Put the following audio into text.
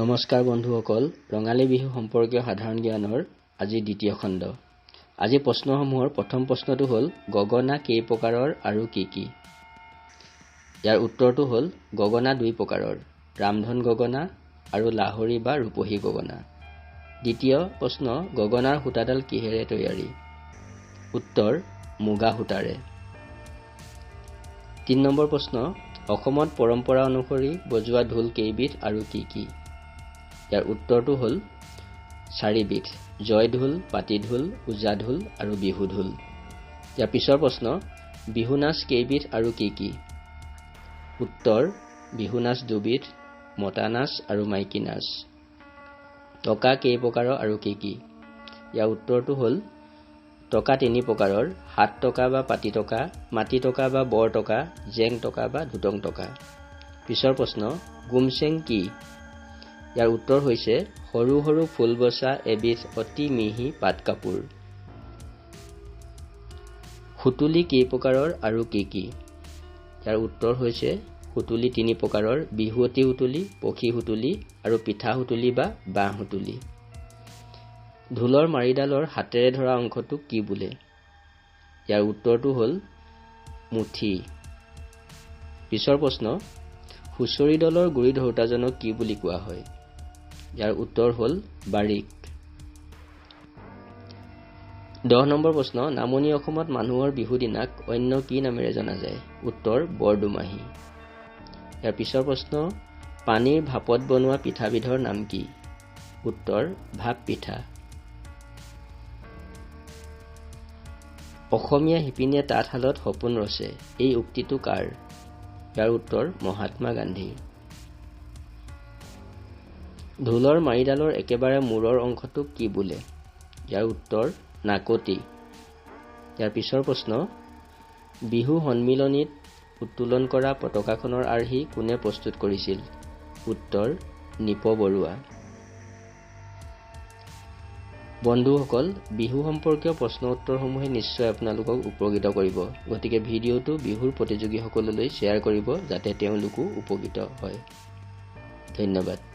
নমস্কাৰ বন্ধুসকল, ৰঙালী বিহু সম্পৰ্কীয় সাধাৰণ জ্ঞানৰ আজি দ্বিতীয় খণ্ড। আজি প্ৰশ্নসমূহৰ প্ৰথম প্ৰশ্নটো হ'ল গগনা কেই প্ৰকাৰৰ আৰু কি কি? ইয়াৰ উত্তৰটো হ'ল গগনা দুই প্ৰকাৰৰ, ৰামধন গগনা আৰু লাহৰী বা ৰূপহী গগনা। দ্বিতীয় প্ৰশ্ন, গগনাৰ সূতাডাল কিহেৰে তৈয়াৰী? উত্তৰ, মুগা সূতাৰে। ৩ নম্বৰ প্ৰশ্ন, অসমত পৰম্পৰা অনুসৰি বজোৱা ঢোল কেইবিধ আৰু কি কি? ইয়াৰ উত্তৰটো হ'ল 4 বিধ, জয় ঢোল, পাতি ঢোল, ওজা ঢোল আৰু বিহু ঢোল। ইয়াৰ পিছৰ প্ৰশ্ন, বিহু নাচ কেইবিধ আৰু কি কি? উত্তৰ, বিহু নাচ 2 বিধ, মতা নাচ আৰু মাইকী নাচ। টকা কেই প্ৰকাৰৰ আৰু কি কি? ইয়াৰ উত্তৰটো হ'ল টকা 3 প্ৰকাৰৰ, হাত টকা বা পাতি টকা, মাটি টকা বা বৰ টকা, জেং টকা বা ধুতং টকা। পিছৰ প্ৰশ্ন, গুমচেং কি? ইয়াৰ উত্তৰ হৈছে সৰু সৰু ফুল বচা এবিধ অতি মিহি পাট কাপোৰ। সুতুলি কেই প্ৰকাৰৰ আৰু কি কি? ইয়াৰ উত্তৰ হৈছে সুতুলি 3 প্ৰকাৰৰ, বিহুৱতী সুতুলি, পখী সুতুলি আৰু পিঠা সুতুলি বা বাঁহ সুতুলি। ঢোলৰ মাৰিডালৰ হাতেৰে ধৰা অংশটোক কি বোলে? ইয়াৰ উত্তৰটো হ'ল মুঠি। পিছৰ প্ৰশ্ন, হুঁচৰি দলৰ গুৰি ধৰোঁতাজনক কি বুলি কোৱা হয়? ইয়াৰ উত্তৰ হ'ল বাৰিক। 10 নম্বৰ প্ৰশ্ন, নামনি অসমত মানুহৰ বিহু দিনাক অন্য কি নামেৰে জনা যায়? উত্তৰ, বৰদুমাহী। ইয়াৰ পিছৰ প্ৰশ্ন, পানীৰ ভাপত বনোৱা পিঠাবিধৰ নাম কি? উত্তৰ, ভাপ পিঠা। অসমীয়া শিপিনীয়ে তাঁতশালত সপোন ৰচে, এই উক্তিটো কাৰ? ইয়াৰ উত্তৰ, মহাত্মা গান্ধীৰ। ঢোলৰ মাৰিডালৰ একেবাৰে মূৰৰ অংশটোক কি বোলে? ইয়াৰ উত্তৰ, নাকতি। ইয়াৰ পিছৰ প্ৰশ্ন, বিহু সন্মিলনীত উত্তোলন কৰা পতাকাখনৰ আৰ্হি কোনে প্ৰস্তুত কৰিছিল? উত্তৰ, নিপ বৰুৱা। বন্ধুসকল, বিহু সম্পৰ্কীয় প্ৰশ্ন উত্তৰসমূহে নিশ্চয় আপোনালোকক উপকৃত কৰিব। গতিকে ভিডিঅ'টো বিহুৰ প্ৰতিযোগীসকললৈ শ্বেয়াৰ কৰিব যাতে তেওঁলোকো উপকৃত হয়। ধন্যবাদ।